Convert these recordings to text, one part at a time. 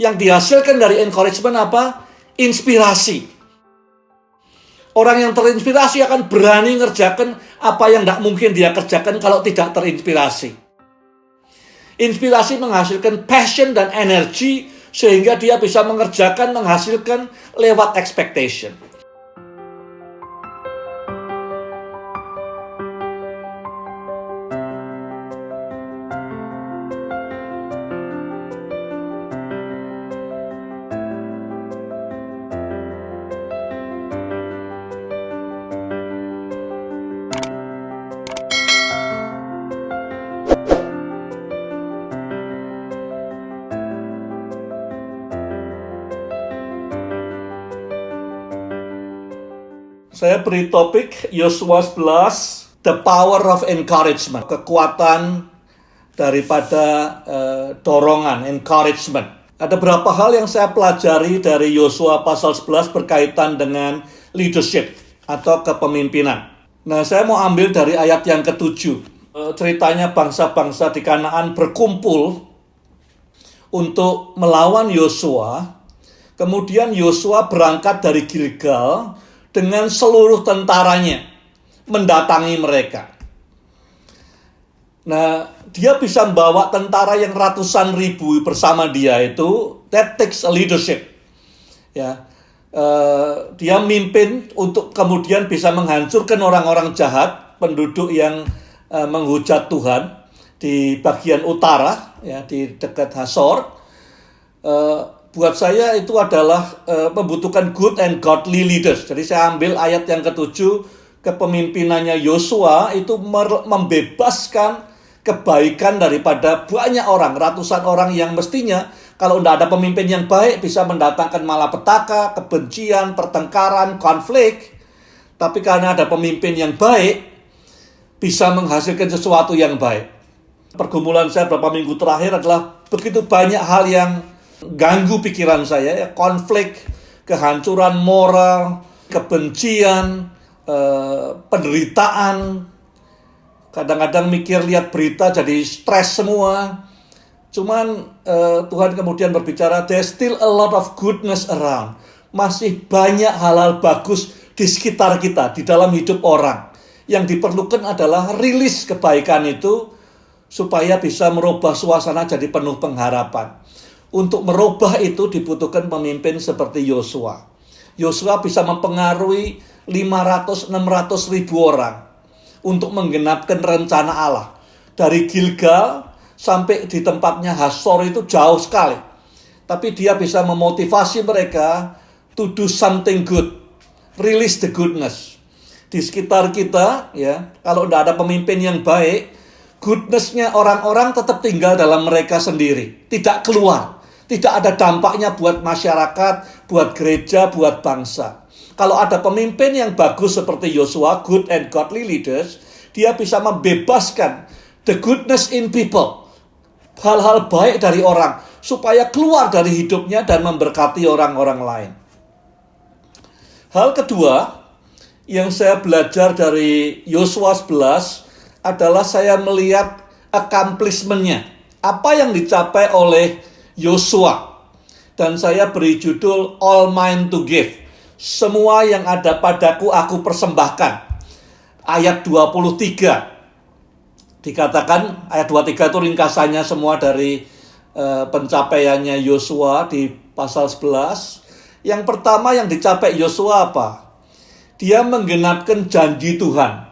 Yang dihasilkan dari encouragement apa? Inspirasi. Orang yang terinspirasi akan berani ngerjakan apa yang tidak mungkin dia kerjakan kalau tidak terinspirasi. Inspirasi menghasilkan passion dan energi sehingga dia bisa mengerjakan, menghasilkan lewat expectation. Saya beri topik Yosua 11, The Power of Encouragement, kekuatan daripada dorongan, encouragement. Ada beberapa hal yang saya pelajari dari Yosua pasal 11 berkaitan dengan leadership atau kepemimpinan. Nah, saya mau ambil dari ayat yang ke-7. Ceritanya bangsa-bangsa di Kanaan berkumpul untuk melawan Yosua. Kemudian Yosua berangkat dari Gilgal dengan seluruh tentaranya mendatangi mereka. Nah, dia bisa membawa tentara yang ratusan ribu bersama dia itu, that takes a leadership. Ya, dia mimpin untuk kemudian bisa menghancurkan orang-orang jahat, penduduk yang menghujat Tuhan di bagian utara, ya, di dekat Hasor. Buat saya itu adalah membutuhkan good and godly leaders. Jadi saya ambil ayat yang ke-7, kepemimpinannya Yosua itu membebaskan kebaikan daripada banyak orang, ratusan orang yang mestinya kalau tidak ada pemimpin yang baik bisa mendatangkan malapetaka, kebencian, pertengkaran, konflik. Tapi karena ada pemimpin yang baik, bisa menghasilkan sesuatu yang baik. Pergumulan saya beberapa minggu terakhir adalah begitu banyak hal yang ganggu pikiran saya, ya, konflik, kehancuran moral, kebencian, penderitaan. Kadang-kadang mikir lihat berita jadi stres semua. Cuman Tuhan kemudian berbicara, there's still a lot of goodness around. Masih banyak hal-hal bagus di sekitar kita, di dalam hidup orang. Yang diperlukan adalah rilis kebaikan itu supaya bisa merubah suasana jadi penuh pengharapan. Untuk merubah itu dibutuhkan pemimpin seperti Yosua. Yosua bisa mempengaruhi 500-600 ribu orang untuk menggenapkan rencana Allah. Dari Gilgal sampai di tempatnya Hasor itu jauh sekali. Tapi dia bisa memotivasi mereka to do something good. Release the goodness. Di sekitar kita, ya, kalau tidak ada pemimpin yang baik, goodness-nya orang-orang tetap tinggal dalam mereka sendiri. Tidak keluar. Tidak ada dampaknya buat masyarakat, buat gereja, buat bangsa. Kalau ada pemimpin yang bagus seperti Yosua, good and godly leaders, dia bisa membebaskan the goodness in people. Hal-hal baik dari orang, supaya keluar dari hidupnya dan memberkati orang-orang lain. Hal kedua, yang saya belajar dari Yosua 11, adalah saya melihat accomplishment-nya. Apa yang dicapai oleh Yosua, dan saya beri judul All Mine to Give. Semua yang ada padaku aku persembahkan. Ayat 23 dikatakan, ayat 23 itu ringkasannya semua dari pencapaiannya Yosua di pasal 11. Yang pertama yang dicapai Yosua apa? Dia menggenapkan janji Tuhan.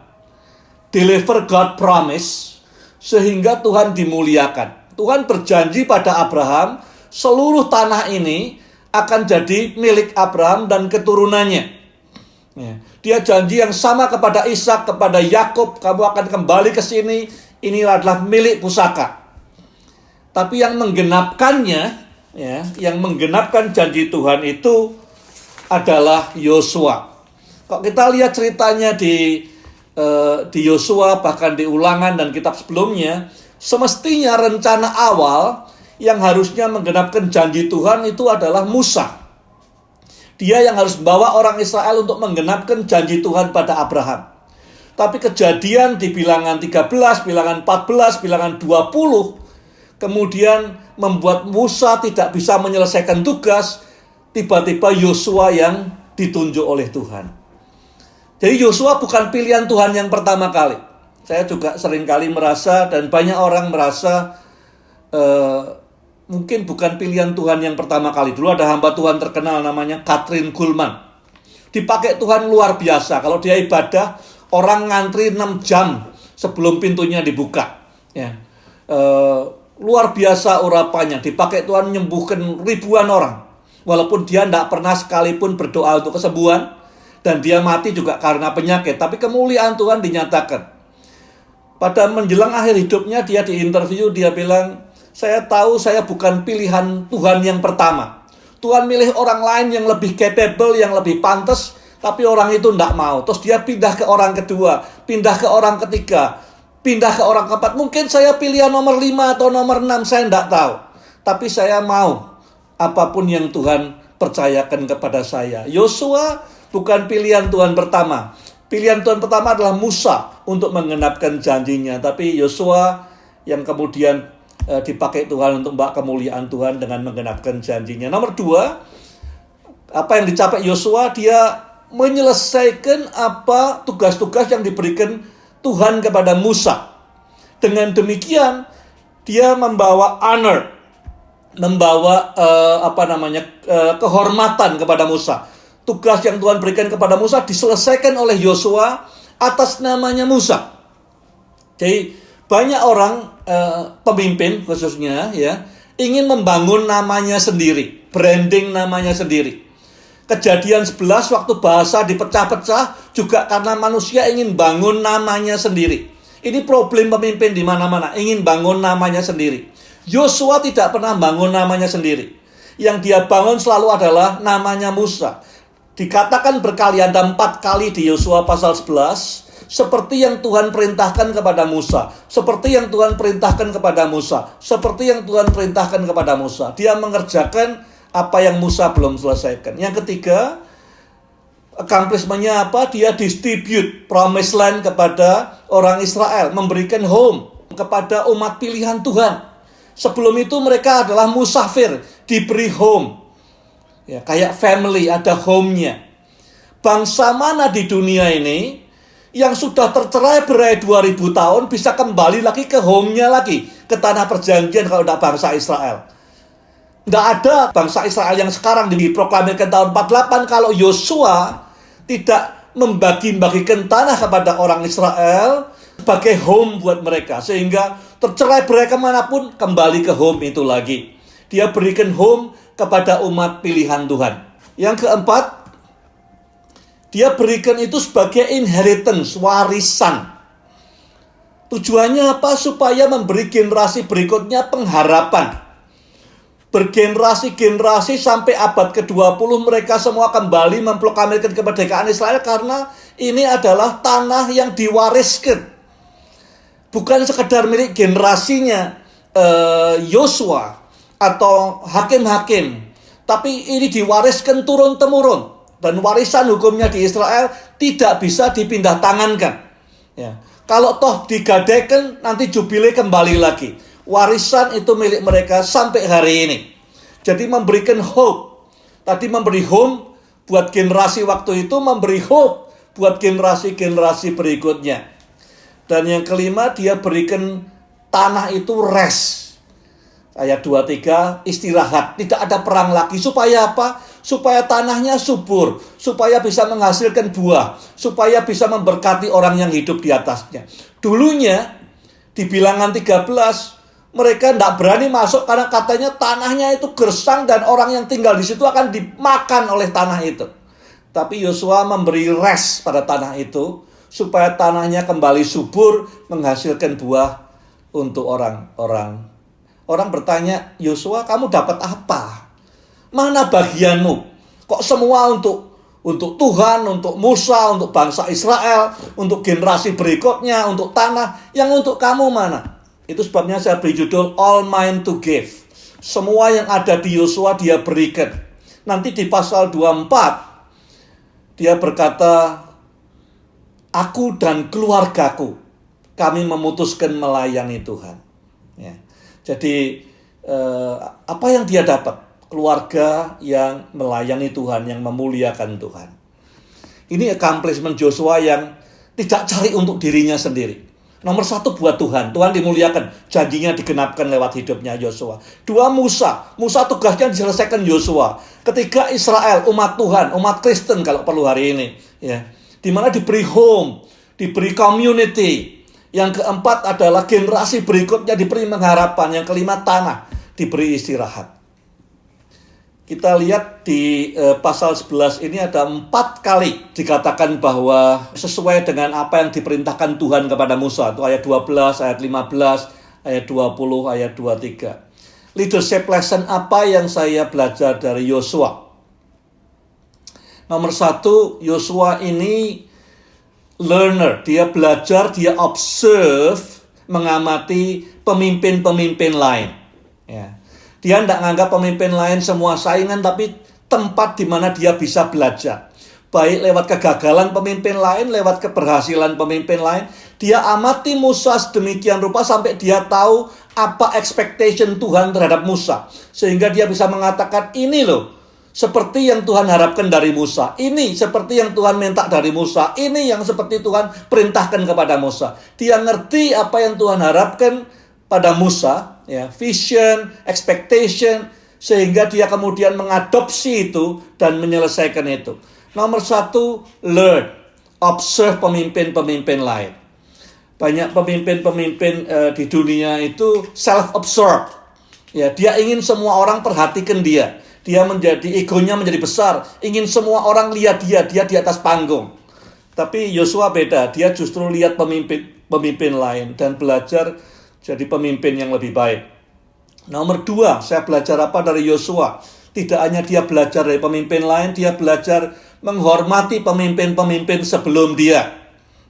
Deliver God promise, sehingga Tuhan dimuliakan. Tuhan berjanji pada Abraham, seluruh tanah ini akan jadi milik Abraham dan keturunannya. Ya. Dia janji yang sama kepada Ishak, kepada Yakub, kamu akan kembali ke sini, ini adalah milik pusaka. Tapi yang menggenapkannya, ya, yang menggenapkan janji Tuhan itu adalah Yosua. Kalau kita lihat ceritanya di Yosua, bahkan di Ulangan dan kitab sebelumnya, semestinya rencana awal yang harusnya menggenapkan janji Tuhan itu adalah Musa. Dia yang harus membawa orang Israel untuk menggenapkan janji Tuhan pada Abraham. Tapi kejadian di bilangan 13, bilangan 14, bilangan 20, kemudian membuat Musa tidak bisa menyelesaikan tugas, tiba-tiba Yosua yang ditunjuk oleh Tuhan. Jadi Yosua bukan pilihan Tuhan yang pertama kali. Saya juga seringkali merasa, dan banyak orang merasa, mungkin bukan pilihan Tuhan yang pertama kali. Dulu ada hamba Tuhan terkenal namanya Kathryn Kuhlman. Dipakai Tuhan luar biasa. Kalau dia ibadah, orang ngantri 6 jam sebelum pintunya dibuka. Ya. Luar biasa urapannya. Dipakai Tuhan menyembuhkan ribuan orang. Walaupun dia tidak pernah sekalipun berdoa untuk kesembuhan. Dan dia mati juga karena penyakit. Tapi kemuliaan Tuhan dinyatakan. Pada menjelang akhir hidupnya, dia diinterview, dia bilang, saya tahu saya bukan pilihan Tuhan yang pertama. Tuhan milih orang lain yang lebih capable, yang lebih pantas, tapi orang itu tidak mau. Terus dia pindah ke orang kedua, pindah ke orang ketiga, pindah ke orang keempat. Mungkin saya pilihan nomor 5 atau nomor 6, saya tidak tahu. Tapi saya mau apapun yang Tuhan percayakan kepada saya. Yosua bukan pilihan Tuhan pertama. Pilihan Tuhan pertama adalah Musa untuk menggenapkan janjinya. Tapi Yosua yang kemudian dipakai Tuhan untuk membawa kemuliaan Tuhan dengan menggenapkan janjinya. Nomor 2, apa yang dicapai Yosua, dia menyelesaikan apa tugas-tugas yang diberikan Tuhan kepada Musa. Dengan demikian, dia membawa honor, membawa kehormatan kepada Musa. Tugas yang Tuhan berikan kepada Musa diselesaikan oleh Yosua atas namanya Musa. Jadi banyak orang pemimpin khususnya ya ingin membangun namanya sendiri, branding namanya sendiri. Kejadian 11 waktu bahasa dipecah-pecah juga karena manusia ingin bangun namanya sendiri. Ini problem pemimpin di mana-mana, ingin bangun namanya sendiri. Yosua tidak pernah bangun namanya sendiri. Yang dia bangun selalu adalah namanya Musa. Dikatakan berkali, ada 4 kali di Yosua pasal 11, seperti yang Tuhan perintahkan kepada Musa, seperti yang Tuhan perintahkan kepada Musa, seperti yang Tuhan perintahkan kepada Musa. Dia mengerjakan apa yang Musa belum selesaikan. Yang ketiga, accomplishment-nya apa? Dia distribute promised land kepada orang Israel, memberikan home kepada umat pilihan Tuhan. Sebelum itu mereka adalah musafir, diberi home. Ya, kayak family, ada home-nya. Bangsa mana di dunia ini yang sudah tercerai berai 2000 tahun bisa kembali lagi ke home-nya lagi, ke tanah perjanjian kalau tidak bangsa Israel? Tidak ada bangsa Israel yang sekarang diproklamirkan tahun 48 kalau Yosua tidak membagi-bagikan tanah kepada orang Israel sebagai home buat mereka. Sehingga tercerai berai kemanapun, kembali ke home itu lagi. Dia berikan home kepada umat pilihan Tuhan. Yang keempat, dia berikan itu sebagai inheritance, warisan. Tujuannya apa? Supaya memberi generasi berikutnya pengharapan. Bergenerasi-generasi sampai abad ke-20 mereka semua kembali memproklamirkan kemerdekaan Israel karena ini adalah tanah yang diwariskan. Bukan sekedar milik generasinya Yosua atau hakim-hakim, tapi ini diwariskan turun-temurun, dan warisan hukumnya di Israel tidak bisa dipindah tangankan. Ya. Kalau toh digadaikan, nanti jubile kembali lagi. Warisan itu milik mereka sampai hari ini. Jadi memberikan hope. Tadi memberi home buat generasi waktu itu, memberi hope buat generasi-generasi berikutnya. Dan yang kelima, dia berikan tanah itu rest. Ayat 23, istirahat, tidak ada perang lagi. Supaya apa? Supaya tanahnya subur, supaya bisa menghasilkan buah, supaya bisa memberkati orang yang hidup di atasnya. Dulunya, di Bilangan 13, mereka tidak berani masuk karena katanya tanahnya itu gersang dan orang yang tinggal di situ akan dimakan oleh tanah itu. Tapi Yosua memberi rest pada tanah itu, supaya tanahnya kembali subur, menghasilkan buah untuk orang-orang. Orang bertanya, Yosua, kamu dapat apa? Mana bagianmu? Kok semua untuk Tuhan, untuk Musa, untuk bangsa Israel, untuk generasi berikutnya, untuk tanah. Yang untuk kamu mana? Itu sebabnya saya beri judul All Mine to Give. Semua yang ada di Yosua dia berikan. Nanti di pasal 24, dia berkata, aku dan keluargaku, kami memutuskan melayani Tuhan. Ya. Jadi apa yang dia dapat? Keluarga yang melayani Tuhan, yang memuliakan Tuhan. Ini accomplishment Joshua yang tidak cari untuk dirinya sendiri. Nomor satu buat Tuhan. Tuhan dimuliakan. Janjinya digenapkan lewat hidupnya Joshua. Dua, Musa. Musa tugasnya diselesaikan Joshua. Ketiga, Israel, umat Tuhan, umat Kristen kalau perlu hari ini. Ya. Dimana diberi home, diberi community. Yang keempat adalah generasi berikutnya diberi pengharapan. Yang kelima, tanah, diberi istirahat. Kita lihat di pasal 11 ini ada 4 kali dikatakan bahwa sesuai dengan apa yang diperintahkan Tuhan kepada Musa. Itu ayat 12, ayat 15, ayat 20, ayat 23. Leadership lesson apa yang saya belajar dari Yosua? Nomor 1, Yosua ini learner. Dia belajar, dia observe, mengamati pemimpin-pemimpin lain. Ya. Dia tidak menganggap pemimpin lain semua saingan, tapi tempat di mana dia bisa belajar. Baik lewat kegagalan pemimpin lain, lewat keberhasilan pemimpin lain. Dia amati Musa sedemikian rupa sampai dia tahu apa expectation Tuhan terhadap Musa. Sehingga dia bisa mengatakan, ini loh, seperti yang Tuhan harapkan dari Musa. Ini seperti yang Tuhan minta dari Musa. Ini yang seperti Tuhan perintahkan kepada Musa. Dia ngerti apa yang Tuhan harapkan pada Musa, ya, vision, expectation, sehingga dia kemudian mengadopsi itu dan menyelesaikan itu. Nomor 1, learn, observe pemimpin-pemimpin lain. Banyak pemimpin-pemimpin di dunia itu self-absorbed. Ya, dia ingin semua orang perhatikan dia. Dia egonya menjadi besar, ingin semua orang lihat dia di atas panggung. Tapi Yosua beda, dia justru lihat pemimpin lain dan belajar jadi pemimpin yang lebih baik. Nomor 2, saya belajar apa dari Yosua? Tidak hanya dia belajar dari pemimpin lain, dia belajar menghormati pemimpin-pemimpin sebelum dia.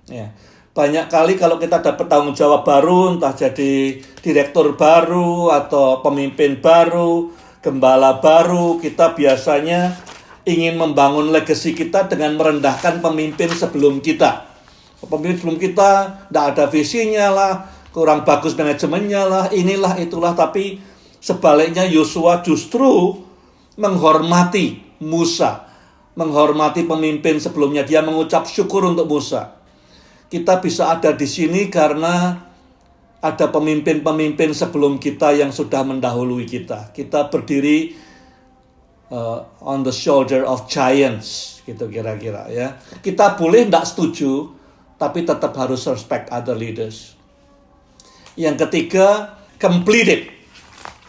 Ya. Banyak kali kalau kita dapat tanggung jawab baru, entah jadi direktur baru atau pemimpin baru, gembala baru, kita biasanya ingin membangun legacy kita dengan merendahkan pemimpin sebelum kita. Pemimpin sebelum kita tidak ada visinya lah, kurang bagus manajemennya lah, inilah itulah. Tapi sebaliknya Yosua justru menghormati Musa, menghormati pemimpin sebelumnya. Dia mengucap syukur untuk Musa. Kita bisa ada di sini karena ada pemimpin-pemimpin sebelum kita yang sudah mendahului kita. Kita berdiri on the shoulder of giants, gitu kira-kira ya. Kita boleh tidak setuju, tapi tetap harus respect other leaders. Yang ketiga, completed.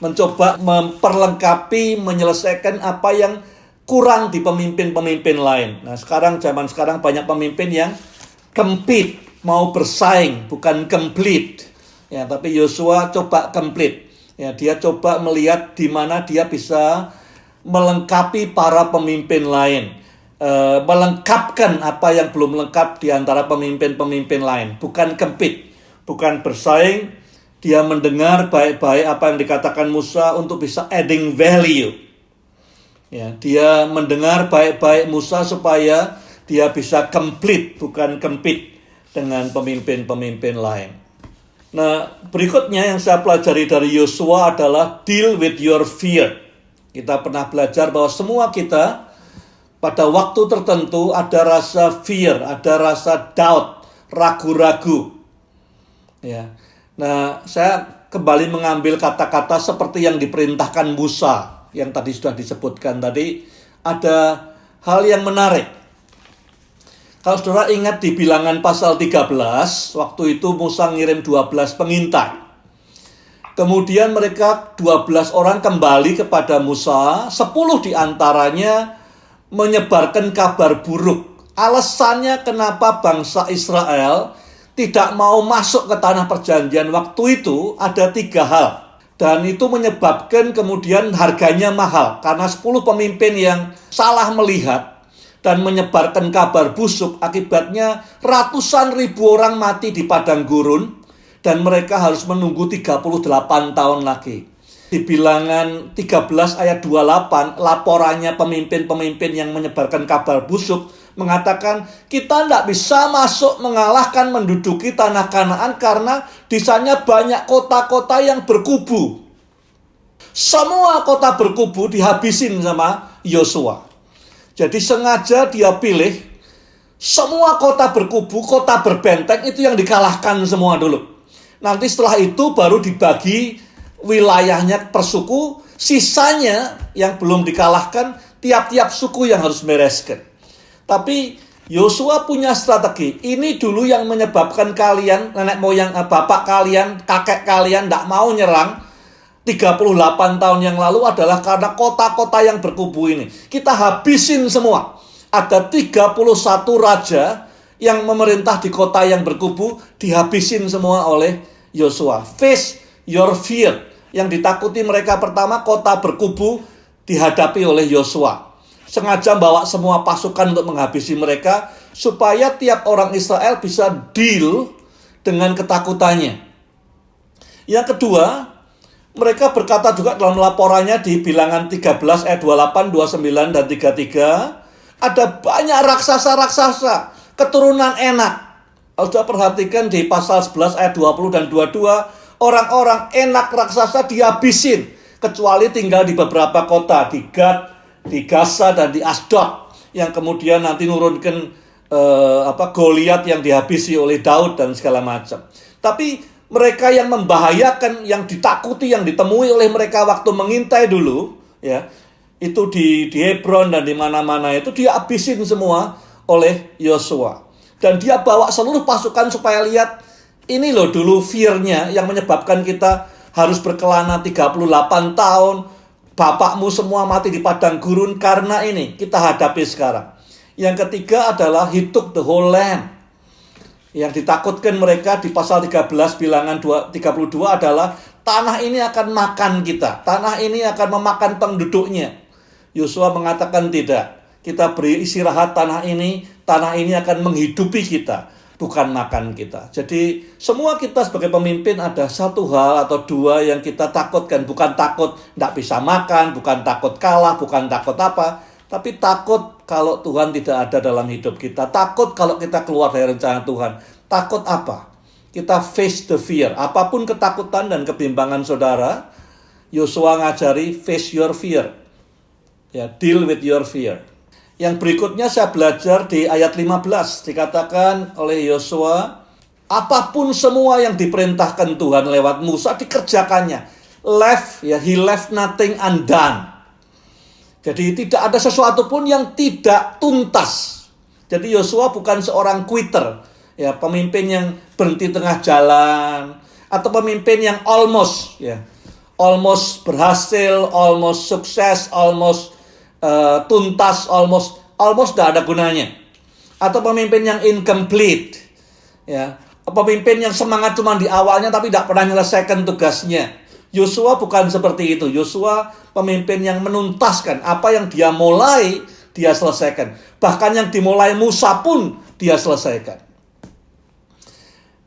Mencoba memperlengkapi, menyelesaikan apa yang kurang di pemimpin-pemimpin lain. Nah, zaman sekarang banyak pemimpin yang compete, mau bersaing, bukan complete. Ya, tapi Yosua coba complete. Ya, dia coba melihat di mana dia bisa melengkapi para pemimpin lain. Melengkapkan apa yang belum lengkap di antara pemimpin-pemimpin lain. Bukan compete, bukan bersaing. Dia mendengar baik-baik apa yang dikatakan Musa untuk bisa adding value. Ya, dia mendengar baik-baik Musa supaya dia bisa complete, bukan compete dengan pemimpin-pemimpin lain. Nah, berikutnya yang saya pelajari dari Yosua adalah deal with your fear. Kita pernah belajar bahwa semua kita pada waktu tertentu ada rasa fear, ada rasa doubt, ragu-ragu. Ya. Nah, saya kembali mengambil kata-kata seperti yang diperintahkan Musa, yang tadi sudah disebutkan tadi. Ada hal yang menarik. Kalau saudara ingat di Bilangan pasal 13, waktu itu Musa ngirim 12 pengintai. Kemudian mereka 12 orang kembali kepada Musa, 10 diantaranya menyebarkan kabar buruk. Alasannya kenapa bangsa Israel tidak mau masuk ke tanah perjanjian waktu itu ada 3 hal. Dan itu menyebabkan kemudian harganya mahal. Karena 10 pemimpin yang salah melihat dan menyebarkan kabar busuk, akibatnya ratusan ribu orang mati di padang gurun dan mereka harus menunggu 38 tahun lagi. Di Bilangan 13 ayat 28, laporannya pemimpin-pemimpin yang menyebarkan kabar busuk mengatakan, kita tidak bisa masuk mengalahkan menduduki tanah Kanaan karena di sana banyak kota-kota yang berkubu. Semua kota berkubu dihabisin sama Yosua. Jadi sengaja dia pilih semua kota berkubu, kota berbenteng itu yang dikalahkan semua dulu. Nanti setelah itu baru dibagi wilayahnya per suku, sisanya yang belum dikalahkan, tiap-tiap suku yang harus bereskan. Tapi Yosua punya strategi. Ini dulu yang menyebabkan kalian, nenek moyang, bapak kalian, kakek kalian tidak mau nyerang 38 tahun yang lalu adalah karena kota-kota yang berkubu ini. Kita habisin semua. Ada 31 raja yang memerintah di kota yang berkubu, dihabisin semua oleh Yosua. Face your fear. Yang ditakuti mereka pertama, kota berkubu dihadapi oleh Yosua. Sengaja bawa semua pasukan untuk menghabisi mereka, supaya tiap orang Israel bisa deal dengan ketakutannya. Yang kedua, mereka berkata juga dalam laporannya di Bilangan 13 ayat 28, 29, dan 33, ada banyak raksasa-raksasa, keturunan Enak. Kalau sudah perhatikan di pasal 11 ayat 20 dan 22, orang-orang Enak raksasa dihabisin, kecuali tinggal di beberapa kota, di Gad, di Gaza, dan di Asdod, yang kemudian nanti nurunkan Goliat yang dihabisi oleh Daud dan segala macam. Tapi mereka yang membahayakan, yang ditakuti, yang ditemui oleh mereka waktu mengintai dulu, ya, itu di Hebron dan di mana-mana itu dihabisin semua oleh Yosua. Dan dia bawa seluruh pasukan supaya lihat, ini loh dulu fear-nya yang menyebabkan kita harus berkelana 38 tahun. Bapakmu semua mati di padang gurun karena ini. Kita hadapi sekarang. Yang ketiga adalah he took the whole land. Yang ditakutkan mereka di pasal 13 Bilangan 32 adalah tanah ini akan makan kita. Tanah ini akan memakan penduduknya. Yosua mengatakan tidak. Kita beri istirahat tanah ini akan menghidupi kita, bukan makan kita. Jadi semua kita sebagai pemimpin ada satu hal atau dua yang kita takutkan. Bukan takut tidak bisa makan, bukan takut kalah, bukan takut apa. Tapi takut kalau Tuhan tidak ada dalam hidup kita. Takut kalau kita keluar dari rencana Tuhan. Takut apa? Kita face the fear. Apapun ketakutan dan kebimbangan saudara, Yosua ngajari face your fear. Ya, deal with your fear. Yang berikutnya saya belajar di ayat 15. Dikatakan oleh Yosua, apapun semua yang diperintahkan Tuhan lewat Musa dikerjakannya. He left nothing undone. Jadi tidak ada sesuatu pun yang tidak tuntas. Jadi Yosua bukan seorang quitter, ya, pemimpin yang berhenti tengah jalan, atau pemimpin yang almost berhasil, almost sukses, almost tuntas, almost tidak ada gunanya. Atau pemimpin yang incomplete, ya, pemimpin yang semangat cuma di awalnya tapi tidak pernah menyelesaikan tugasnya. Yosua bukan seperti itu. Yosua pemimpin yang menuntaskan apa yang dia mulai, dia selesaikan. Bahkan yang dimulai Musa pun dia selesaikan.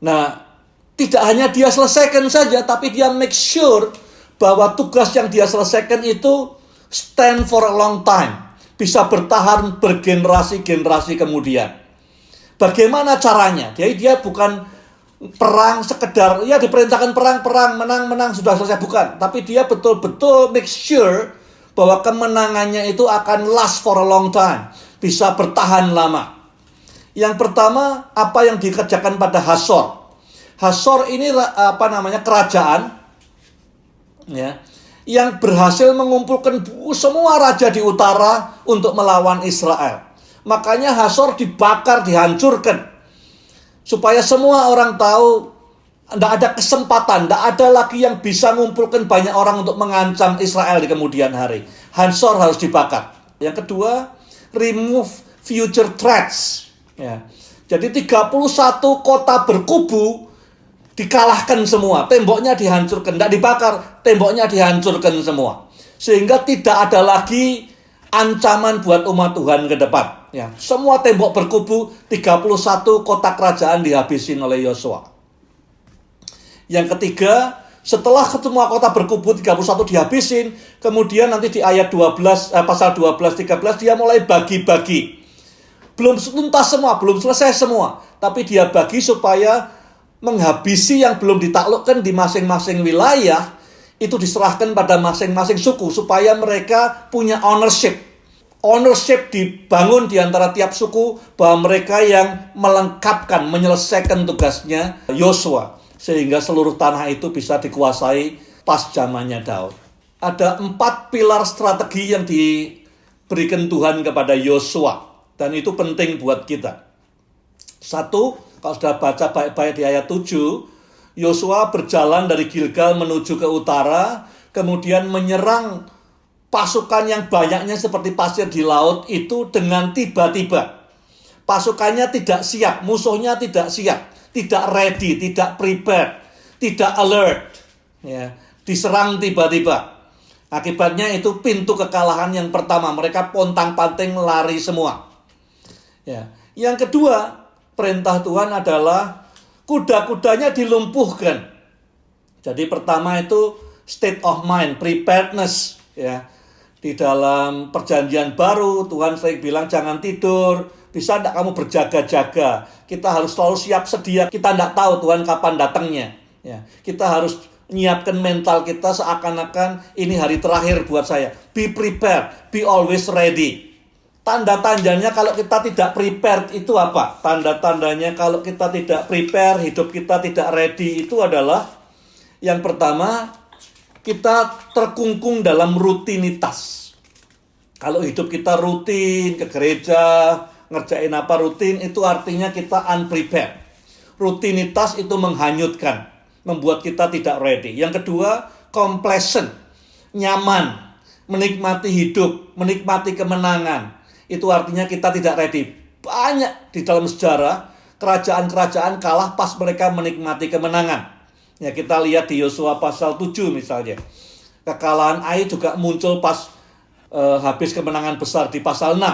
Nah, tidak hanya dia selesaikan saja, tapi dia make sure bahwa tugas yang dia selesaikan itu stand for a long time. Bisa bertahan bergenerasi-generasi kemudian. Bagaimana caranya? Jadi dia bukan perang sekedar, ya diperintahkan perang, menang, sudah selesai. Bukan. Tapi dia betul-betul make sure bahwa kemenangannya itu akan last for a long time. Bisa bertahan lama. Yang pertama, apa yang dikerjakan pada Hasor. Hasor ini kerajaan, ya, yang berhasil mengumpulkan semua raja di utara untuk melawan Israel. Makanya Hasor dibakar, dihancurkan. Supaya semua orang tahu tidak ada kesempatan, tidak ada lagi yang bisa mengumpulkan banyak orang untuk mengancam Israel di kemudian hari. Hasor harus dibakar. Yang kedua, remove future threats. Ya. Jadi 31 kota berkubu dikalahkan semua, temboknya dihancurkan, tidak dibakar, temboknya dihancurkan semua. Sehingga tidak ada lagi ancaman buat umat Tuhan ke depan. Ya, semua tembok berkubu, 31 kota kerajaan dihabisin oleh Yosua. Yang ketiga, Setelah semua kota berkubu 31 dihabisin, kemudian nanti di ayat 12, pasal 12, 13 dia mulai bagi-bagi. Belum tuntas semua, belum selesai semua. Tapi dia bagi supaya menghabisi yang belum ditaklukkan di masing-masing wilayah, itu diserahkan pada masing-masing suku supaya mereka punya ownership. Ownership dibangun di antara tiap suku bahwa mereka yang melengkapkan, menyelesaikan tugasnya Yosua. Sehingga seluruh tanah itu bisa dikuasai pas zamannya Daud. Ada 4 pilar strategi yang diberikan Tuhan kepada Yosua. Dan itu penting buat kita. 1, kalau sudah baca baik-baik di ayat 7, Yosua berjalan dari Gilgal menuju ke utara, kemudian menyerang pasukan yang banyaknya seperti pasir di laut itu dengan tiba-tiba. Pasukannya tidak siap, musuhnya tidak siap. Tidak ready, tidak prepared, tidak alert. Ya, diserang tiba-tiba. Akibatnya itu pintu kekalahan yang pertama. Mereka pontang-panting lari semua. Ya. Yang kedua, perintah Tuhan adalah kuda-kudanya dilumpuhkan. Jadi pertama itu state of mind, preparedness. Ya. Di dalam perjanjian baru, Tuhan sering bilang jangan tidur. Bisa tidak kamu berjaga-jaga? Kita harus selalu siap sedia. Kita tidak tahu Tuhan kapan datangnya. Ya, kita harus menyiapkan mental kita seakan-akan ini hari terakhir buat saya. Be prepared, be always ready. Tanda-tandanya kalau kita tidak prepared itu apa? Tanda-tandanya kalau kita tidak prepare, hidup kita tidak ready itu adalah yang pertama, kita terkungkung dalam rutinitas. Kalau hidup kita rutin ke gereja, ngerjain apa rutin, itu artinya kita unprepared. Rutinitas itu menghanyutkan, membuat kita tidak ready. Yang kedua, complacent, nyaman, menikmati hidup, menikmati kemenangan. Itu artinya kita tidak ready. Banyak di dalam sejarah, kerajaan-kerajaan kalah pas mereka menikmati kemenangan. Ya, kita lihat di Yosua pasal 7 misalnya. Kekalahan Ai juga muncul pas habis kemenangan besar di pasal 6.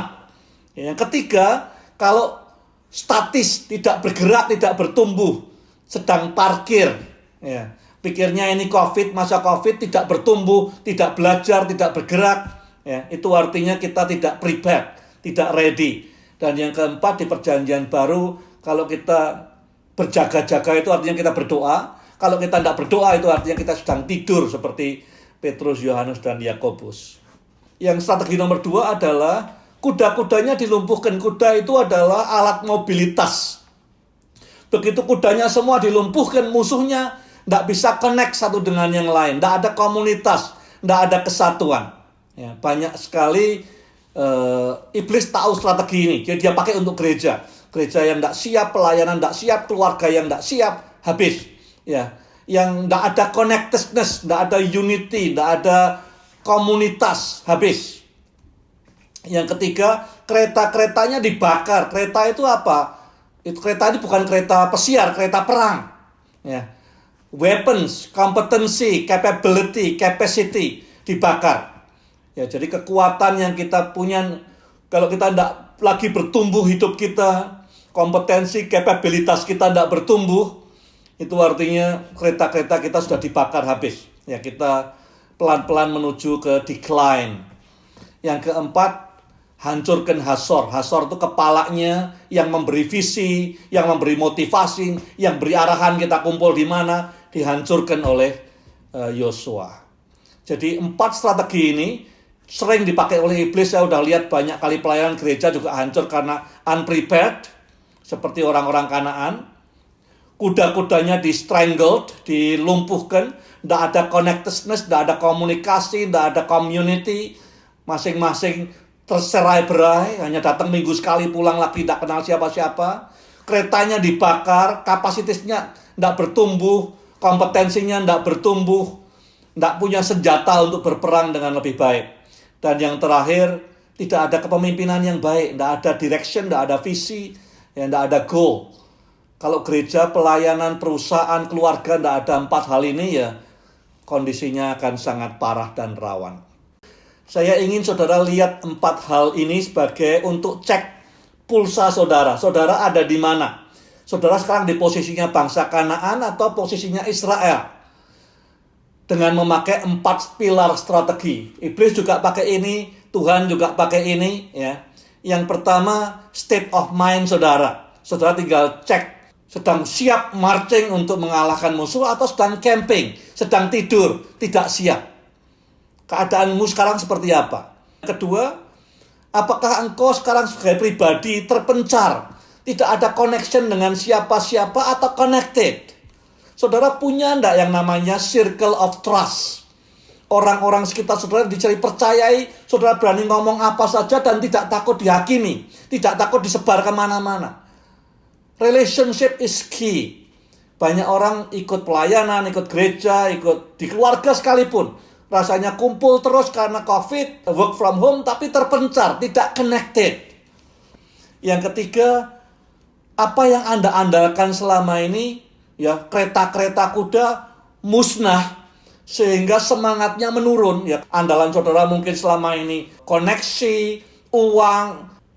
Yang ketiga, kalau statis, tidak bergerak, tidak bertumbuh, sedang parkir, ya, pikirnya ini COVID, masa COVID, tidak bertumbuh, tidak belajar, tidak bergerak, ya, itu artinya kita tidak prepared, tidak ready. Dan yang keempat, di perjanjian baru, kalau kita berjaga-jaga itu artinya kita berdoa, kalau kita tidak berdoa itu artinya kita sedang tidur seperti Petrus, Yohanes, dan Yakobus. Yang strategi nomor 2 adalah kuda-kudanya dilumpuhkan. Kuda itu adalah alat mobilitas. Begitu kudanya semua dilumpuhkan, musuhnya tidak bisa connect satu dengan yang lain. Tidak ada komunitas, tidak ada kesatuan. Ya, banyak sekali iblis tahu strategi ini. Jadi dia pakai untuk gereja. Gereja yang tidak siap, pelayanan tidak siap, keluarga yang tidak siap, habis. Ya, yang tidak ada connectedness, tidak ada unity, tidak ada komunitas, habis. Yang ketiga, kereta-keretanya dibakar. Kereta itu apa? Kereta ini bukan kereta pesiar, kereta perang. Ya. Weapons, competency, capability, capacity dibakar. Ya, jadi kekuatan yang kita punya, kalau kita tidak lagi bertumbuh hidup kita, kompetensi, kapabilitas kita tidak bertumbuh, itu artinya kereta-kereta kita sudah dibakar habis. Ya, kita pelan-pelan menuju ke decline. Yang keempat, hancurkan Hasor. Hasor itu kepalanya yang memberi visi, yang memberi motivasi, yang beri arahan kita kumpul di mana, dihancurkan oleh Yosua. Jadi 4 strategi ini sering dipakai oleh iblis. Saya sudah lihat banyak kali pelayanan gereja juga hancur karena unprepared, seperti orang-orang Kanaan. Kuda-kudanya di-strangled, dilumpuhkan, tidak ada connectedness, tidak ada komunikasi, tidak ada community, masing-masing terserai-berai, hanya datang minggu sekali, pulang lagi, tidak kenal siapa-siapa. Keretanya dibakar, kapasitasnya tidak bertumbuh, kompetensinya tidak bertumbuh, tidak punya senjata untuk berperang dengan lebih baik. Dan yang terakhir, tidak ada kepemimpinan yang baik, tidak ada direction, tidak ada visi, tidak ada goal. Kalau gereja, pelayanan, perusahaan, keluarga, tidak ada 4 hal ini, ya kondisinya akan sangat parah dan rawan. Saya ingin saudara lihat 4 hal ini sebagai untuk cek pulsa saudara. Saudara ada di mana? Saudara sekarang di posisinya bangsa Kanaan atau posisinya Israel? dengan memakai 4 pilar strategi. Iblis juga pakai ini, Tuhan juga pakai ini, ya. Yang pertama, state of mind saudara. Saudara tinggal cek, sedang siap marching untuk mengalahkan musuh atau sedang camping, sedang tidur, tidak siap. Keadaanmu sekarang seperti apa? Kedua, apakah engkau sekarang sebagai pribadi terpencar, tidak ada connection dengan siapa-siapa atau connected? Saudara punya enggak yang namanya circle of trust? Orang-orang sekitar saudara dicari percayai, saudara berani ngomong apa saja dan tidak takut dihakimi, tidak takut disebar kemana-mana. Relationship is key. Banyak orang ikut pelayanan, ikut gereja, ikut di keluarga sekalipun. Rasanya kumpul terus karena COVID, work from home, tapi terpencar, tidak connected. Yang ketiga, apa yang Anda andalkan selama ini, ya kereta-kereta kuda musnah sehingga semangatnya menurun, ya. Andalan saudara mungkin selama ini koneksi, uang,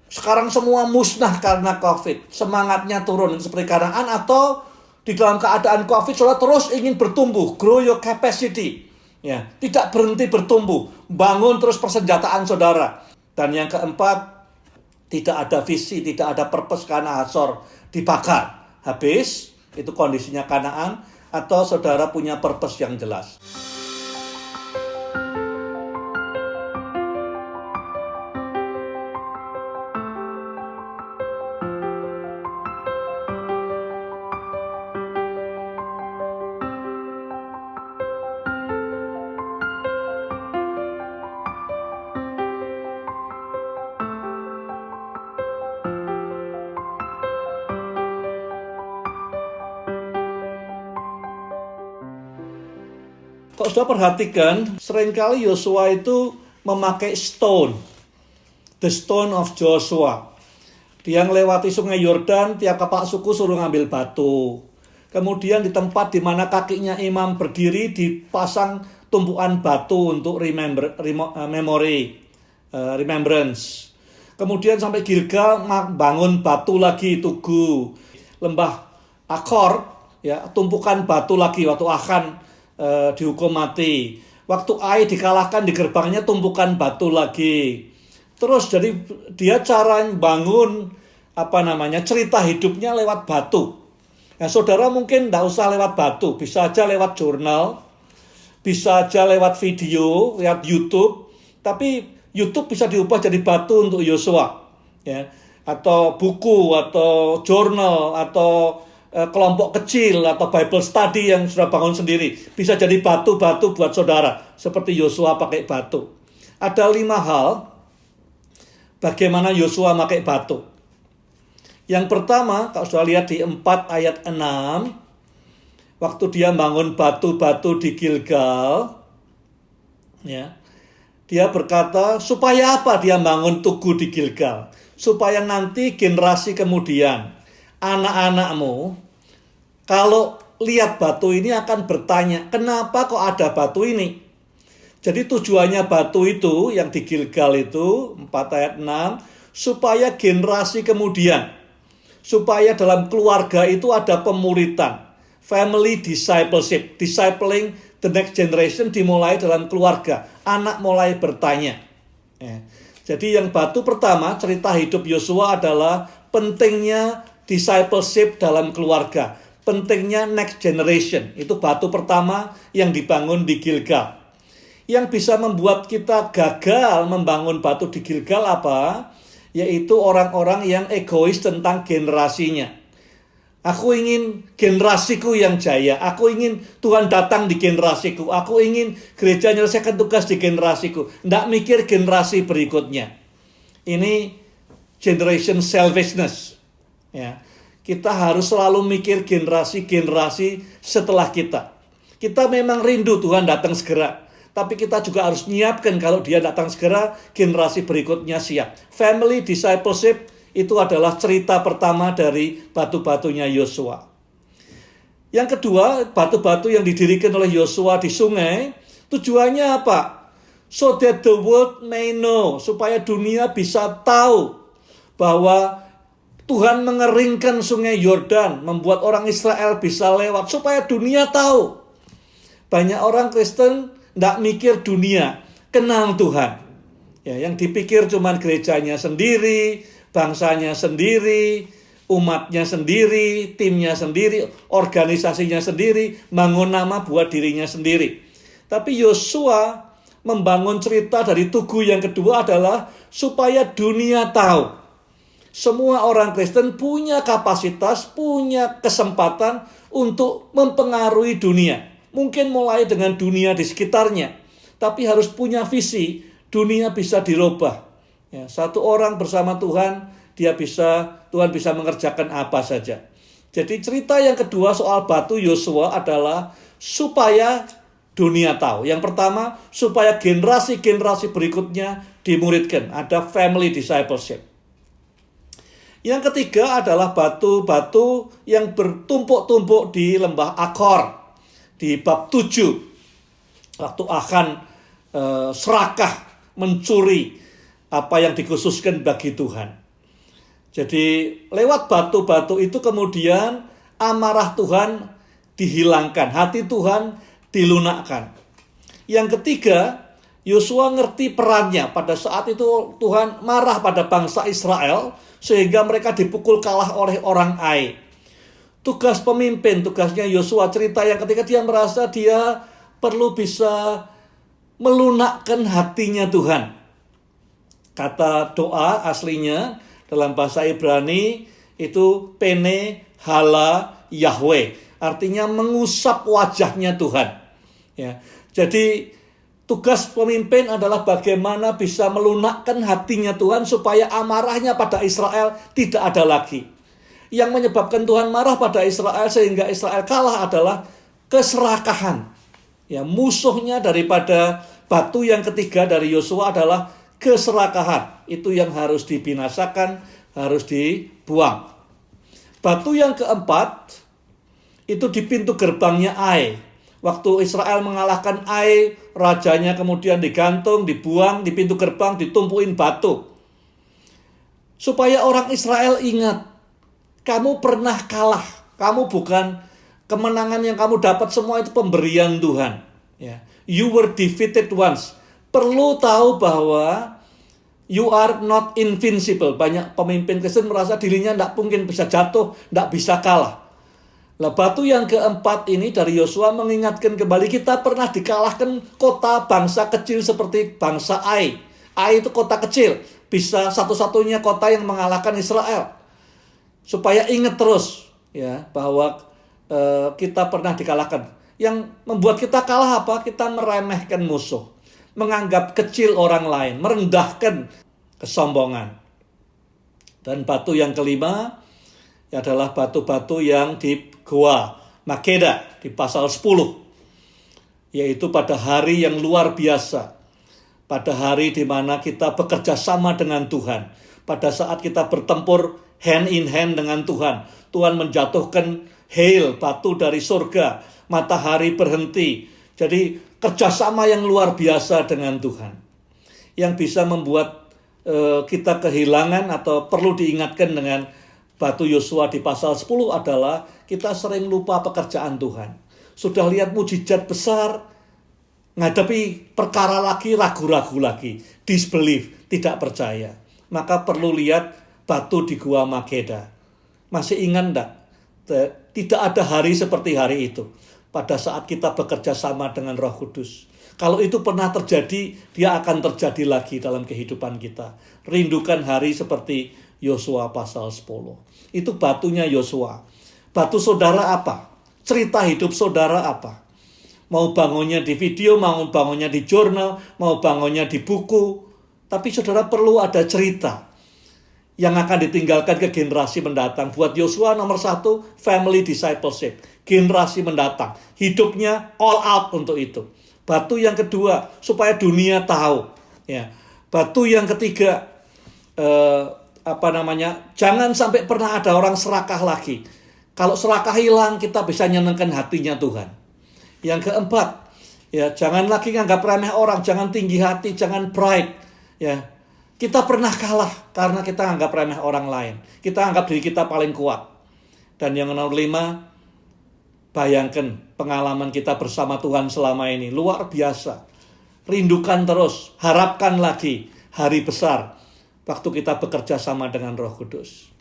sekarang semua musnah karena COVID. Semangatnya turun seperti Kanaan, atau di dalam keadaan COVID saudara terus ingin bertumbuh, grow your capacity. Ya, tidak berhenti bertumbuh, bangun terus persenjataan saudara. Dan yang keempat, tidak ada visi, tidak ada purpose karena Hazor dibakar. Habis. Itu kondisinya Kanaan, atau saudara punya purpose yang jelas. Kalau sudah perhatikan, seringkali Yosua itu memakai stone. The stone of Joshua. Dia melewati sungai Yordan, tiap kapak suku suruh ngambil batu. Kemudian di tempat di mana kakinya imam berdiri, dipasang tumpuan batu untuk remembrance. Kemudian sampai Gilgal, bangun batu lagi, tugu. Lembah Akor, ya, tumpukan batu lagi waktu Akan dihukum mati. Waktu Ai dikalahkan di gerbangnya, tumpukan batu lagi. Terus jadi dia cara bangun cerita hidupnya lewat batu. Nah, saudara mungkin tidak usah lewat batu, bisa aja lewat jurnal, bisa aja lewat video, lewat YouTube. Tapi YouTube bisa diubah jadi batu untuk Yosua, ya, atau buku, atau jurnal, atau kelompok kecil, atau Bible study yang sudah bangun sendiri. Bisa jadi batu-batu buat saudara, seperti Yosua pakai batu. Ada 5 hal bagaimana Yosua pakai batu. Yang pertama, kalau sudah lihat di 4 ayat 6, waktu dia bangun batu-batu di Gilgal, ya, dia berkata, supaya apa dia bangun tugu di Gilgal? Supaya nanti generasi kemudian, anak-anakmu, kalau lihat batu ini akan bertanya, kenapa kok ada batu ini? Jadi tujuannya batu itu, yang di Gilgal itu, 4 ayat 6, supaya generasi kemudian, supaya dalam keluarga itu ada pemuritan, family discipleship, discipling the next generation dimulai dalam keluarga, anak mulai bertanya. Ya. Jadi yang batu pertama, cerita hidup Yosua adalah pentingnya discipleship dalam keluarga, pentingnya next generation. Itu batu pertama yang dibangun di Gilgal. Yang bisa membuat kita gagal membangun batu di Gilgal apa? Yaitu orang-orang yang egois tentang generasinya. Aku ingin generasiku yang jaya. Aku ingin Tuhan datang di generasiku. Aku ingin gereja menyelesaikan tugas di generasiku. Tidak mikir generasi berikutnya. Ini generation selfishness. Ya. Kita harus selalu mikir generasi-generasi setelah kita. Kita memang rindu Tuhan datang segera. Tapi kita juga harus nyiapkan kalau dia datang segera, generasi berikutnya siap. Family discipleship itu adalah cerita pertama dari batu-batunya Yosua. Yang kedua, batu-batu yang didirikan oleh Yosua di sungai, tujuannya apa? So that the world may know, supaya dunia bisa tahu bahwa Tuhan mengeringkan sungai Yordan, membuat orang Israel bisa lewat, supaya dunia tahu Banyak orang Kristen tidak mikir dunia, kenal Tuhan. Ya, yang dipikir cuma gerejanya sendiri, bangsanya sendiri, umatnya sendiri, timnya sendiri, organisasinya sendiri, bangun nama buat dirinya sendiri. Tapi Yosua membangun cerita dari tugu yang kedua adalah supaya dunia tahu. Semua orang Kristen punya kapasitas, punya kesempatan untuk mempengaruhi dunia. Mungkin mulai dengan dunia di sekitarnya, tapi harus punya visi, dunia bisa dirubah. Ya, satu orang bersama Tuhan, Tuhan bisa mengerjakan apa saja. Jadi cerita yang kedua soal batu Yosua adalah supaya dunia tahu. Yang pertama, supaya generasi-generasi berikutnya dimuridkan. Ada family discipleship. Yang ketiga adalah batu-batu yang bertumpuk-tumpuk di lembah Akor. Di bab 7. Waktu Achan serakah mencuri apa yang dikhususkan bagi Tuhan. Jadi lewat batu-batu itu kemudian amarah Tuhan dihilangkan. Hati Tuhan dilunakkan. Yang ketiga, Yosua ngerti perannya. Pada saat itu Tuhan marah pada bangsa Israel sehingga mereka dipukul kalah oleh orang Ai. Tugas pemimpin, tugasnya Yosua, cerita yang ketika dia merasa dia perlu bisa melunakkan hatinya Tuhan. Kata doa aslinya dalam bahasa Ibrani itu pene hala Yahweh. Artinya mengusap wajahnya Tuhan. Ya, jadi tugas pemimpin adalah bagaimana bisa melunakkan hatinya Tuhan supaya amarahnya pada Israel tidak ada lagi. Yang menyebabkan Tuhan marah pada Israel sehingga Israel kalah adalah keserakahan. Ya, musuhnya daripada batu yang ketiga dari Yosua adalah keserakahan. Itu yang harus dibinasakan, harus dibuang. Batu yang keempat itu di pintu gerbangnya Ai. Waktu Israel mengalahkan Ai, rajanya kemudian digantung, dibuang di pintu gerbang, ditumpuin batu. Supaya orang Israel ingat, kamu pernah kalah. Kamu bukan kemenangan yang kamu dapat semua itu pemberian Tuhan. Ya. You were defeated once. Perlu tahu bahwa you are not invincible. Banyak pemimpin Kristen merasa dirinya tidak mungkin bisa jatuh, tidak bisa kalah. Nah, batu yang keempat ini dari Yosua mengingatkan kembali kita pernah dikalahkan kota bangsa kecil seperti bangsa Ai. Ai itu kota kecil, bisa satu-satunya kota yang mengalahkan Israel. Supaya ingat terus ya bahwa kita pernah dikalahkan. Yang membuat kita kalah apa? Kita meremehkan musuh, menganggap kecil orang lain, merendahkan kesombongan. Dan batu yang kelima adalah batu-batu yang di Gua Makeda di pasal 10. Yaitu pada hari yang luar biasa. Pada hari di mana kita bekerja sama dengan Tuhan. Pada saat kita bertempur hand in hand dengan Tuhan. Tuhan menjatuhkan hail, batu dari surga. Matahari berhenti. Jadi kerjasama yang luar biasa dengan Tuhan. Yang bisa membuat kita kehilangan atau perlu diingatkan dengan batu Yosua di pasal 10 adalah kita sering lupa pekerjaan Tuhan. Sudah lihat mujizat besar, ngadepi perkara lagi, ragu-ragu lagi. Disbelief, tidak percaya. Maka perlu lihat batu di Gua Makeda. Masih ingat enggak? Tidak ada hari seperti hari itu. Pada saat kita bekerja sama dengan Roh Kudus. Kalau itu pernah terjadi, dia akan terjadi lagi dalam kehidupan kita. Rindukan hari seperti Yosua pasal 10. Itu batunya Yosua. Batu saudara apa? Cerita hidup saudara apa? Mau bangunnya di video, mau bangunnya di jurnal, mau bangunnya di buku. Tapi saudara perlu ada cerita yang akan ditinggalkan ke generasi mendatang. Buat Yosua nomor 1, family discipleship. Generasi mendatang. Hidupnya all out untuk itu. Batu yang kedua, supaya dunia tahu. Ya. Batu yang ketiga, jangan sampai pernah ada orang serakah lagi. Kalau serakah hilang, kita bisa nyenangkan hatinya Tuhan. Yang keempat, ya jangan lagi nganggap remeh orang, jangan tinggi hati, jangan pride. Ya, kita pernah kalah karena kita anggap remeh orang lain. Kita anggap diri kita paling kuat. Dan yang nomor 5, Bayangkan pengalaman kita bersama Tuhan selama ini. Luar biasa. Rindukan terus, harapkan lagi hari besar waktu kita bekerja sama dengan Roh Kudus.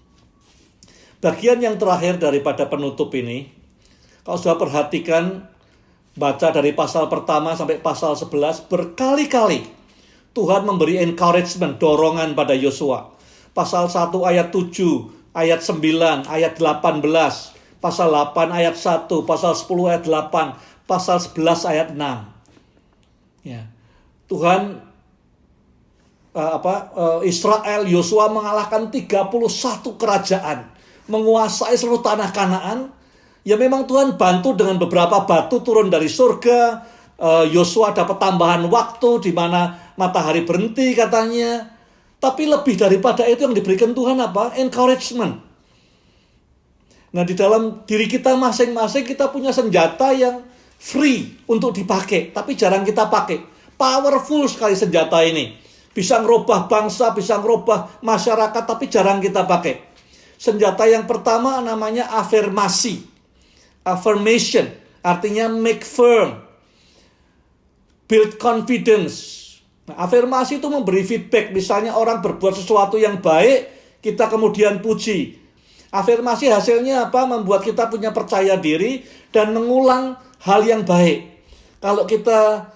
Bagian yang terakhir daripada penutup ini, kalau sudah perhatikan, baca dari pasal pertama sampai pasal 11, berkali-kali Tuhan memberi encouragement, dorongan pada Yosua. Pasal 1 ayat 7, ayat 9, ayat 18, pasal 8 ayat 1, pasal 10 ayat 8, pasal 11 ayat 6. Ya. Tuhan Israel, Yosua mengalahkan 31 kerajaan, menguasai seluruh tanah Kanaan. Ya memang Tuhan bantu dengan beberapa batu turun dari surga. Yosua dapat tambahan waktu di mana matahari berhenti katanya. Tapi lebih daripada itu yang diberikan Tuhan apa? Encouragement. Nah, di dalam diri kita masing-masing kita punya senjata yang free untuk dipakai, tapi jarang kita pakai. Powerful sekali senjata ini. Bisa ngerubah bangsa, bisa ngerubah masyarakat, tapi jarang kita pakai. Senjata yang pertama namanya afirmasi. Affirmation, artinya make firm. Build confidence. Nah, afirmasi itu memberi feedback. Misalnya orang berbuat sesuatu yang baik, kita kemudian puji. Afirmasi hasilnya apa? Membuat kita punya percaya diri dan mengulang hal yang baik. Kalau kita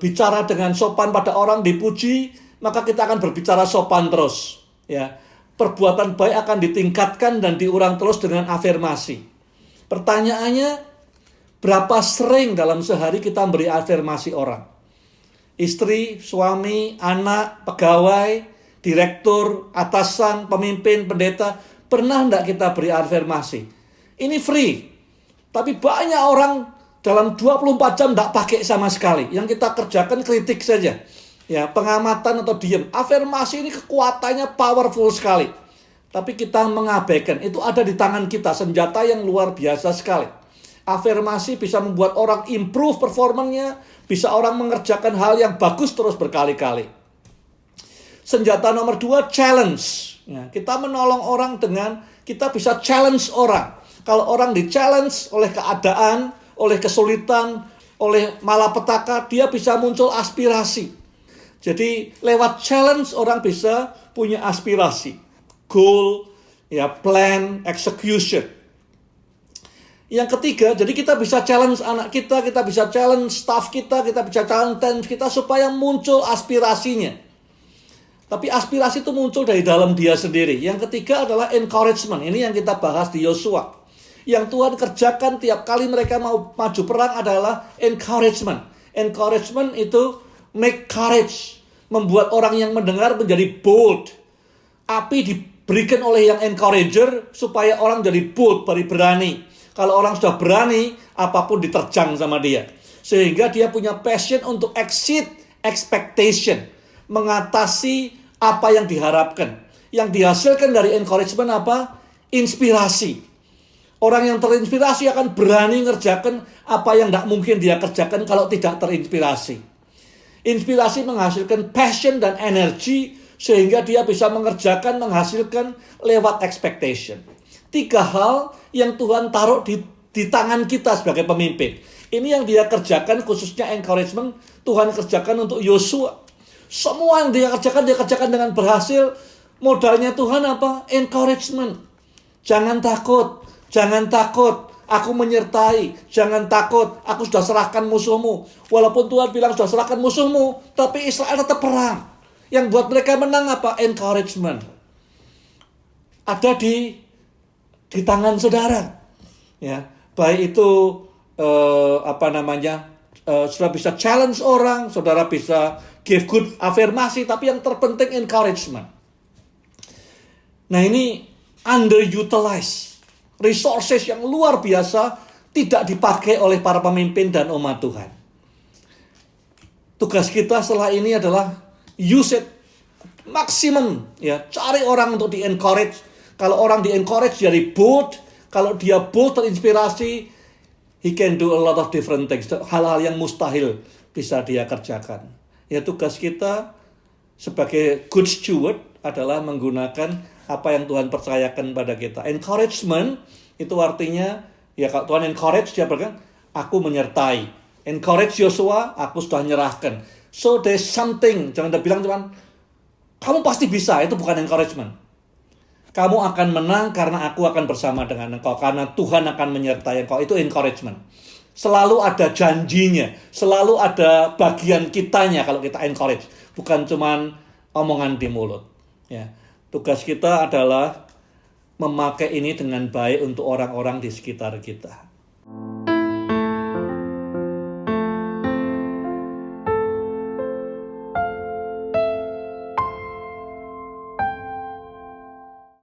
bicara dengan sopan pada orang, dipuji, maka kita akan berbicara sopan terus. Ya, perbuatan baik akan ditingkatkan dan diulang terus dengan afirmasi. Pertanyaannya, berapa sering dalam sehari kita beri afirmasi orang? Istri, suami, anak, pegawai, direktur, atasan, pemimpin, pendeta, pernah enggak kita beri afirmasi? Ini free. Tapi banyak orang dalam 24 jam enggak pakai sama sekali. Yang kita kerjakan kritik saja. Ya, pengamatan atau diam. Afirmasi ini kekuatannya powerful sekali. Tapi kita mengabaikan. Itu ada di tangan kita, senjata yang luar biasa sekali. Afirmasi bisa membuat orang improve performanya, bisa orang mengerjakan hal yang bagus terus berkali-kali. Senjata nomor 2, challenge. Ya, kita menolong orang dengan, kita bisa challenge orang. Kalau orang di-challenge oleh keadaan, oleh kesulitan, oleh malapetaka, dia bisa muncul aspirasi. Jadi lewat challenge orang bisa punya aspirasi. Goal, ya, plan, execution. Yang ketiga, jadi kita bisa challenge anak kita bisa challenge staff kita bisa challenge tim kita supaya muncul aspirasinya. Tapi aspirasi itu muncul dari dalam dia sendiri. Yang ketiga adalah encouragement. Ini yang kita bahas di Yosua. Yang Tuhan kerjakan tiap kali mereka mau maju perang adalah encouragement. Encouragement itu make courage. Membuat orang yang mendengar menjadi bold. Api diberikan oleh yang encourager supaya orang jadi bold, berani. Kalau orang sudah berani, apapun diterjang sama dia. Sehingga dia punya passion untuk exceed expectation. Mengatasi apa yang diharapkan. Yang dihasilkan dari encouragement apa? Inspirasi. Orang yang terinspirasi akan berani ngerjakan apa yang tidak mungkin dia kerjakan kalau tidak terinspirasi. Inspirasi menghasilkan passion dan energi sehingga dia bisa mengerjakan, menghasilkan lewat expectation. 3 hal yang Tuhan taruh di tangan kita sebagai pemimpin. Ini yang dia kerjakan, khususnya encouragement, Tuhan kerjakan untuk Yosua. Semua yang dia kerjakan dengan berhasil. Modalnya Tuhan apa? Encouragement. Jangan takut, aku menyertai. Jangan takut, aku sudah serahkan musuhmu. Walaupun Tuhan bilang sudah serahkan musuhmu, tapi Israel tetap perang. Yang buat mereka menang apa? Encouragement. Ada di tangan saudara. Ya, baik itu sudah bisa challenge orang, saudara bisa give good afirmasi, tapi yang terpenting encouragement. Nah, ini underutilized resources yang luar biasa tidak dipakai oleh para pemimpin dan umat Tuhan. Tugas kita setelah ini adalah use it maksimum, ya, cari orang untuk di-encourage. Kalau orang di-encourage jadi bold, kalau dia bold terinspirasi, he can do a lot of different things. Hal-hal yang mustahil bisa dia kerjakan. Ya, tugas kita sebagai good steward adalah menggunakan apa yang Tuhan percayakan pada kita. Encouragement itu artinya Ya kalau Tuhan encourage, dia berkata, aku menyertai. Encourage Yosua, aku sudah nyerahkan. So there's something, jangan dia bilang cuman, kamu pasti bisa, itu bukan encouragement. Kamu akan menang karena aku akan bersama dengan engkau. Karena Tuhan akan menyertai engkau. Itu encouragement. Selalu ada janjinya. Selalu ada bagian kitanya kalau kita encourage. Bukan cuman omongan di mulut. Ya. Tugas kita adalah memakai ini dengan baik untuk orang-orang di sekitar kita.